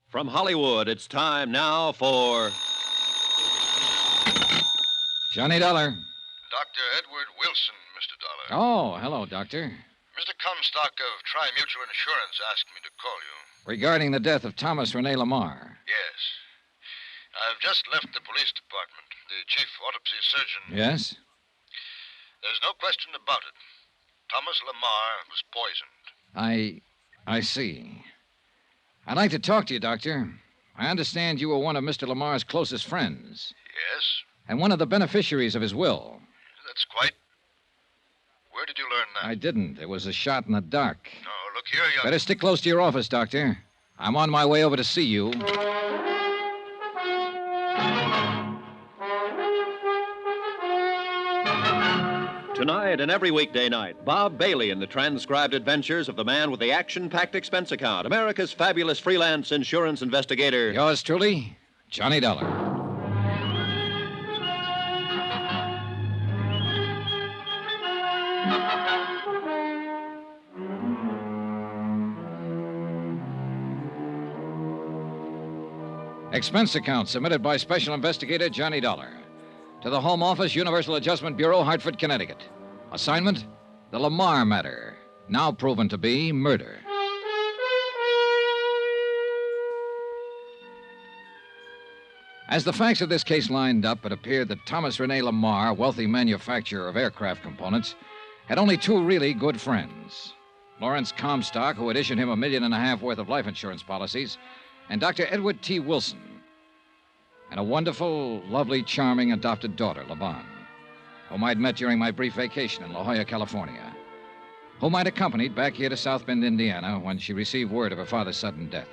From Hollywood, it's time now for... Johnny Dollar. Dr. Edward Wilson, Mr. Dollar. Oh, hello, Doctor. Mr. Comstock of Tri-Mutual Insurance asked me to call you. Regarding the death of Thomas Rene LaMarr. Yes. I've just left the police department. The chief autopsy surgeon... Yes? There's no question about it. Thomas LaMarr was poisoned. I see. I'd like to talk to you, Doctor. I understand you were one of Mr. Lamar's closest friends. Yes? And one of the beneficiaries of his will. That's quite... Where did you learn that? I didn't. It was a shot in the dark. No, look here, young... Better stick close to your office, Doctor. I'm on my way over to see you. Tonight and every weekday night, Bob Bailey in the transcribed adventures of the man with the action-packed expense account, America's fabulous freelance insurance investigator. Yours truly, Johnny Dollar. Expense account submitted by Special Investigator Johnny Dollar. To the Home Office, Universal Adjustment Bureau, Hartford, Connecticut. Assignment, the LaMarr matter, now proven to be murder. As the facts of this case lined up, it appeared that Thomas Rene LaMarr, wealthy manufacturer of aircraft components, had only two really good friends. Lawrence Comstock, who had issued him $1.5 million worth of life insurance policies, and Dr. Edward T. Wilson, and a wonderful, lovely, charming adopted daughter, LaVon, whom I'd met during my brief vacation in La Jolla, California, whom I'd accompanied back here to South Bend, Indiana, when she received word of her father's sudden death.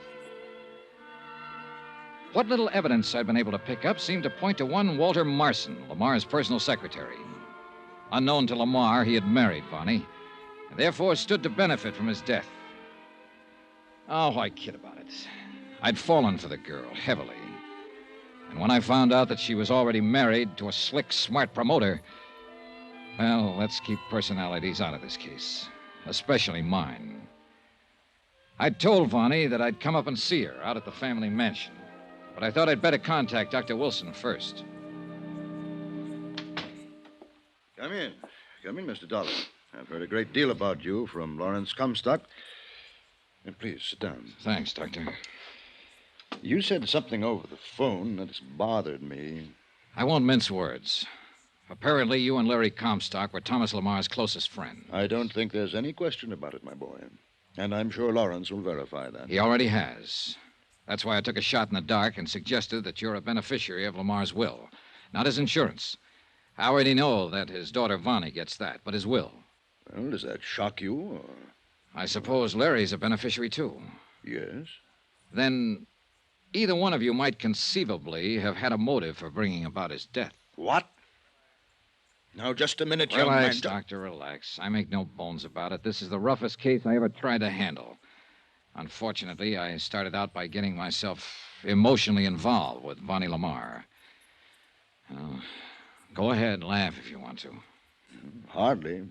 What little evidence I'd been able to pick up seemed to point to one Walter Marson, LaMarr's personal secretary. Unknown to LaMarr, he had married Vonnie, and therefore stood to benefit from his death. Oh, why kid about it? I'd fallen for the girl, heavily. And when I found out that she was already married to a slick, smart promoter, well, let's keep personalities out of this case, especially mine. I'd told Vonnie that I'd come up and see her out at the family mansion, but I thought I'd better contact Dr. Wilson first. Come in. Come in, Mr. Dollar. I've heard a great deal about you from Lawrence Comstock. And please, sit down. Thanks, Doctor. You said something over the phone that's bothered me. I won't mince words. Apparently, you and Larry Comstock were Thomas LaMarr's closest friend. I don't think there's any question about it, my boy. And I'm sure Lawrence will verify that. He already has. That's why I took a shot in the dark and suggested that you're a beneficiary of LaMarr's will, not his insurance. I already know that his daughter Vonnie gets that, but his will. Well, does that shock you, or... I suppose Larry's a beneficiary, too. Yes? Then either one of you might conceivably have had a motive for bringing about his death. What? Now, just a minute, young Relax, man. Doctor, relax. I make no bones about it. This is the roughest case I ever tried to handle. Unfortunately, I started out by getting myself emotionally involved with Vonnie LaMarr. Go ahead, laugh if you want to. Hardly.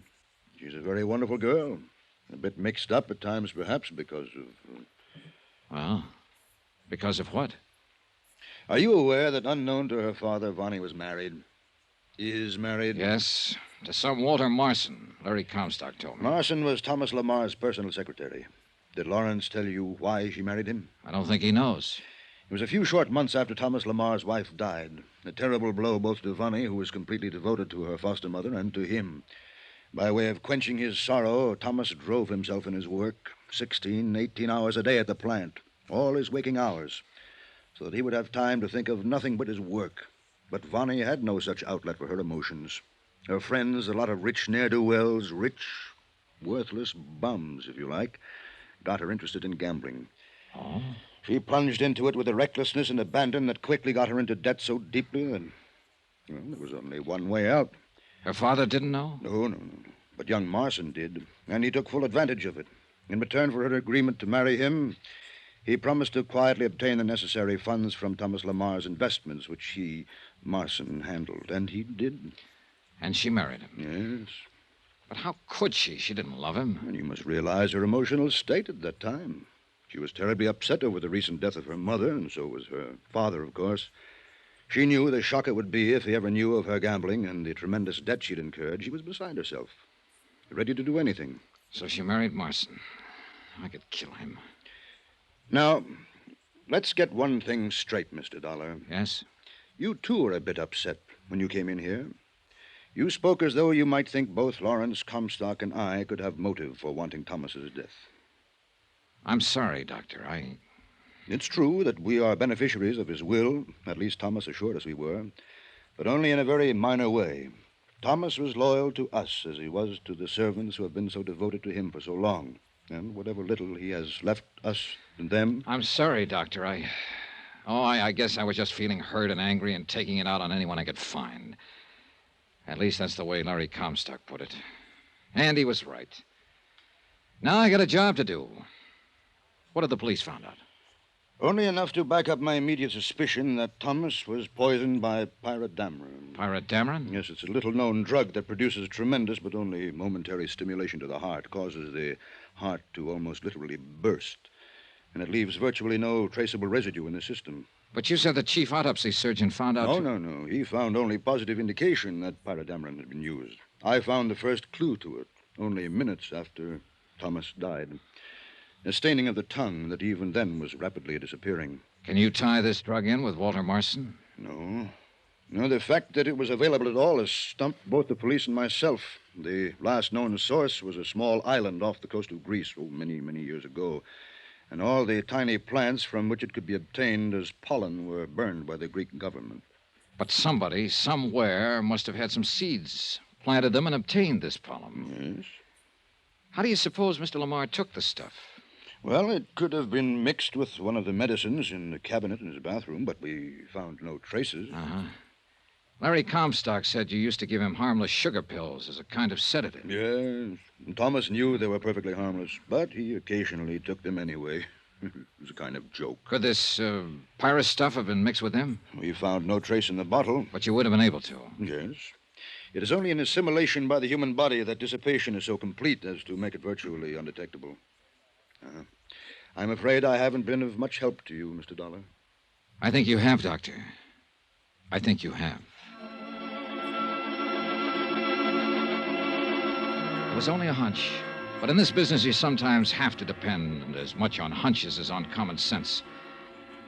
She's a very wonderful girl. A bit mixed up at times, perhaps, because of... Well, because of what? Are you aware that, unknown to her father, Vonnie was married? Is married? Yes, to some Walter Marson, Larry Comstock told me. Marson was Thomas LaMarr's personal secretary. Did Lawrence tell you why she married him? I don't think he knows. It was a few short months after Thomas LaMarr's wife died. A terrible blow both to Vonnie, who was completely devoted to her foster mother, and to him. By way of quenching his sorrow, Thomas drove himself in his work, 16, 18 hours a day at the plant, all his waking hours, so that he would have time to think of nothing but his work. But Vonnie had no such outlet for her emotions. Her friends, a lot of rich ne'er-do-wells, rich, worthless bums, if you like, got her interested in gambling. Oh? She plunged into it with a recklessness and abandon that quickly got her into debt so deeply that, well, there was only one way out. Her father didn't know? No. But young Marson did, and he took full advantage of it. In return for her agreement to marry him, he promised to quietly obtain the necessary funds from Thomas LaMarr's investments, which he, Marson, handled. And he did. And she married him? Yes. But how could she? She didn't love him. And you must realize her emotional state at that time. She was terribly upset over the recent death of her mother, and so was her father, of course. She knew the shock it would be if he ever knew of her gambling and the tremendous debt she'd incurred. She was beside herself, ready to do anything. So she married Marson. I could kill him. Now, let's get one thing straight, Mr. Dollar. Yes? You, too, are a bit upset when you came in here. You spoke as though you might think both Lawrence Comstock and I could have motive for wanting Thomas's death. I'm sorry, Doctor. It's true that we are beneficiaries of his will. At least Thomas assured us we were. But only in a very minor way. Thomas was loyal to us as he was to the servants who have been so devoted to him for so long. And whatever little he has left us and them... I'm sorry, Doctor. I guess I was just feeling hurt and angry and taking it out on anyone I could find. At least that's the way Larry Comstock put it. And he was right. Now I got a job to do. What have the police found out? Only enough to back up my immediate suspicion that Thomas was poisoned by pyrodamron. Pyrodamron? Yes, it's a little-known drug that produces tremendous but only momentary stimulation to the heart, causes the heart to almost literally burst, and it leaves virtually no traceable residue in the system. But you said the chief autopsy surgeon found out... No. He found only positive indication that pyrodamron had been used. I found the first clue to it only minutes after Thomas died. A staining of the tongue that even then was rapidly disappearing. Can you tie this drug in with Walter Marson? No, the fact that it was available at all has stumped both the police and myself. The last known source was a small island off the coast of Greece, many, many years ago. And all the tiny plants from which it could be obtained as pollen were burned by the Greek government. But somebody, somewhere, must have had some seeds, planted them, and obtained this pollen. Yes. How do you suppose Mr. LaMarr took the stuff? Well, it could have been mixed with one of the medicines in the cabinet in his bathroom, but we found no traces. Uh-huh. Larry Comstock said you used to give him harmless sugar pills as a kind of sedative. Yes. And Thomas knew they were perfectly harmless, but he occasionally took them anyway. It was a kind of joke. Could this pyrus stuff have been mixed with him? We found no trace in the bottle. But you would have been able to. Yes. It is only in assimilation by the human body that dissipation is so complete as to make it virtually undetectable. I'm afraid I haven't been of much help to you, Mr. Dollar. I think you have, Doctor. I think you have. It was only a hunch. But in this business, you sometimes have to depend as much on hunches as on common sense.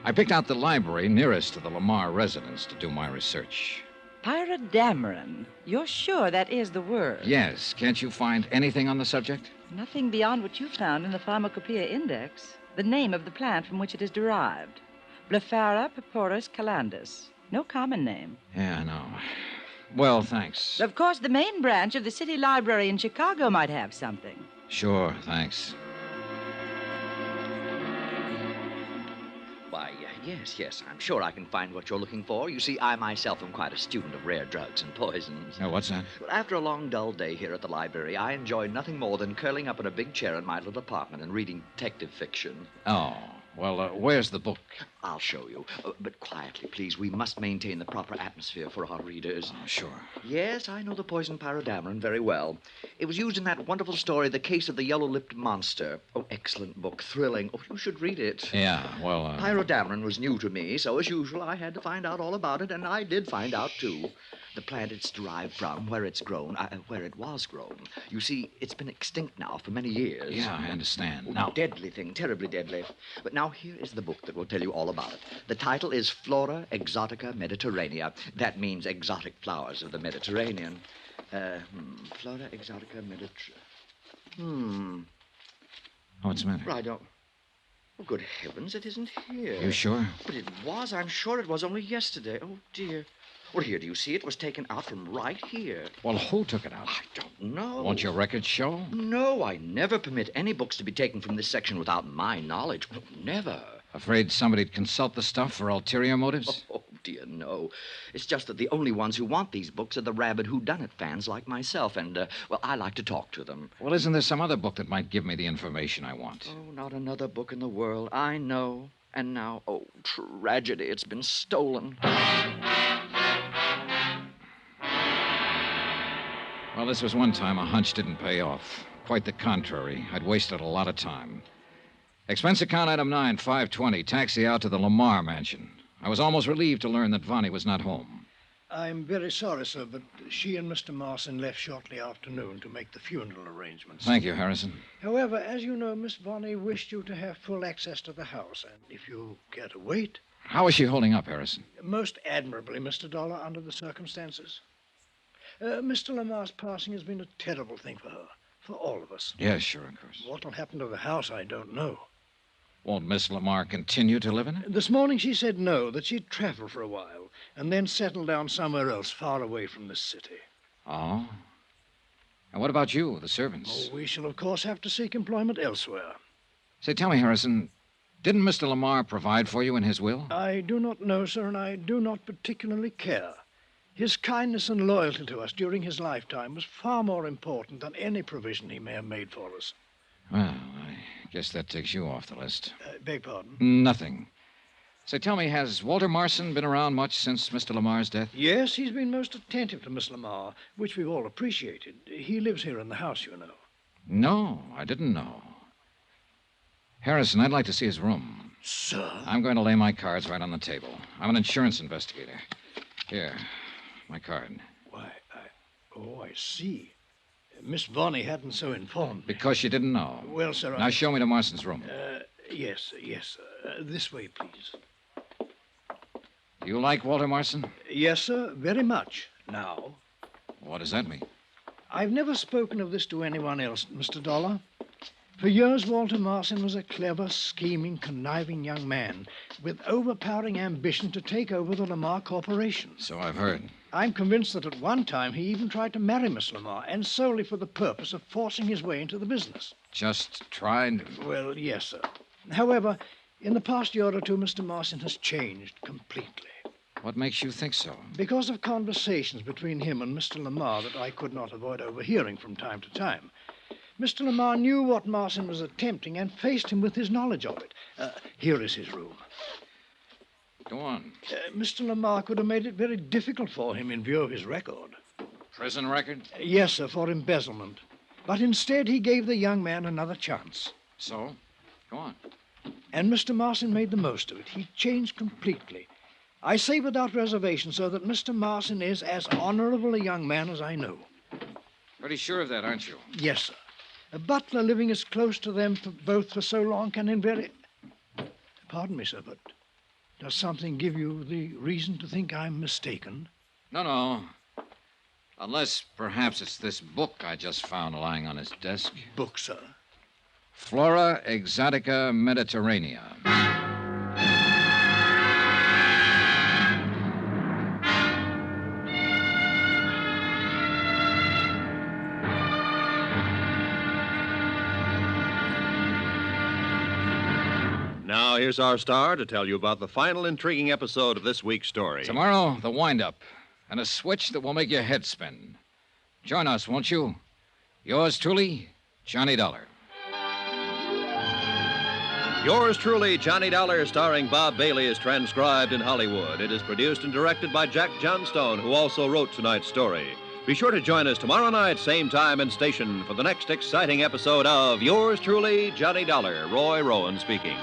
I picked out the library nearest to the LaMarr residence to do my research. Pyrodamron. You're sure that is the word? Yes. Can't you find anything on the subject? Nothing beyond what you found in the Pharmacopoeia Index. The name of the plant from which it is derived. Blephara purpuris calandus. No common name. Yeah, I know. Well, thanks. Of course, the main branch of the City Library in Chicago might have something. Sure, thanks. Why, yes, I'm sure I can find what you're looking for. You see, I myself am quite a student of rare drugs and poisons. Oh, what's that? Well, after a long, dull day here at the library, I enjoy nothing more than curling up in a big chair in my little apartment and reading detective fiction. Oh, well, where's the book? I'll show you. But quietly, please. We must maintain the proper atmosphere for our readers. Oh, sure. Yes, I know the poison pyrodamron very well. It was used in that wonderful story, The Case of the Yellow-Lipped Monster. Oh, excellent book. Thrilling. Oh, you should read it. Yeah, well, Pyrodamron was new to me, so as usual, I had to find out all about it, and I did find out, too. The plant it's derived from, where it's grown, where it was grown. You see, it's been extinct now for many years. Yeah, I understand. Oh, Now, deadly thing, terribly deadly. But now here is the book that will tell you all about it. The title is Flora Exotica Mediterranea. That means exotic flowers of the Mediterranean. Flora Exotica Mediterranean. what's the matter? I don't... Oh, good heavens, it isn't here. You sure? But it was. I'm sure it was only yesterday. Oh, dear. Well, here, do you see? It was taken out from right here. Well, who took it out? I don't know. Won't your records show? No, I never permit any books to be taken from this section without my knowledge. Oh, never. Afraid somebody'd consult the stuff for ulterior motives? Oh, dear, no. It's just that the only ones who want these books are the rabid whodunit fans like myself, and, well, I like to talk to them. Well, isn't there some other book that might give me the information I want? Oh, not another book in the world. I know. And now, oh, tragedy, it's been stolen. Well, this was one time a hunch didn't pay off. Quite the contrary. I'd wasted a lot of time. Expense account item 9, 520. Taxi out to the LaMarr mansion. I was almost relieved to learn that Vonnie was not home. I'm very sorry, sir, but she and Mr. Marson left shortly after noon to make the funeral arrangements. Thank you, Harrison. However, as you know, Miss Vonnie wished you to have full access to the house, and if you care to wait... How is she holding up, Harrison? Most admirably, Mr. Dollar, under the circumstances. Mr. LaMarr's passing has been a terrible thing for her, for all of us. Yes, sure, of course. What'll happen to the house, I don't know. Won't Miss LaMarr continue to live in it? This morning she said no, that she'd travel for a while, and then settle down somewhere else, far away from this city. Oh? And what about you, the servants? Oh, we shall, of course, have to seek employment elsewhere. Say, tell me, Harrison, didn't Mr. LaMarr provide for you in his will? I do not know, sir, and I do not particularly care. His kindness and loyalty to us during his lifetime was far more important than any provision he may have made for us. Well, I guess that takes you off the list. Beg pardon? Nothing. Say, tell me, has Walter Marson been around much since Mr. LaMarr's death? Yes, he's been most attentive to Miss LaMarr, which we've all appreciated. He lives here in the house, you know. No, I didn't know. Harrison, I'd like to see his room. Sir? I'm going to lay my cards right on the table. I'm an insurance investigator. Here, my card. Why, I see. Miss Vonnie hadn't so informed me. Because she didn't know. Well, sir, Now show me to Marston's room. Yes. This way, please. Do you like Walter Marson? Yes, sir, very much. Now, What does that mean? I've never spoken of this to anyone else, Mr. Dollar. For years, Walter Marson was a clever, scheming, conniving young man with overpowering ambition to take over the LaMarr Corporation. So I've heard. I'm convinced that at one time he even tried to marry Miss LaMarr, and solely for the purpose of forcing his way into the business. Just tried? Well, yes, sir. However, in the past year or two, Mr. Marson has changed completely. What makes you think so? Because of conversations between him and Mr. LaMarr that I could not avoid overhearing from time to time. Mr. LaMarr knew what Marson was attempting and faced him with his knowledge of it. Here is his room. Go on. Mr. LaMarr could have made it very difficult for him in view of his record. Prison record? Yes, sir, for embezzlement. But instead, he gave the young man another chance. So? Go on. And Mr. Marson made the most of it. He changed completely. I say without reservation, sir, that Mr. Marson is as honorable a young man as I know. Pretty sure of that, aren't you? Yes, sir. A butler living as close to them both for so long can invariably... Pardon me, sir, but does something give you the reason to think I'm mistaken? No. Unless perhaps it's this book I just found lying on his desk. Book, sir? Flora Exotica Mediterranea. Now, here's our star to tell you about the final intriguing episode of this week's story. Tomorrow, the wind-up, and a switch that will make your head spin. Join us, won't you? Yours truly, Johnny Dollar. Yours truly, Johnny Dollar, starring Bob Bailey, is transcribed in Hollywood. It is produced and directed by Jack Johnstone, who also wrote tonight's story. Be sure to join us tomorrow night, same time and station, for the next exciting episode of Yours truly, Johnny Dollar. Roy Rowan speaking.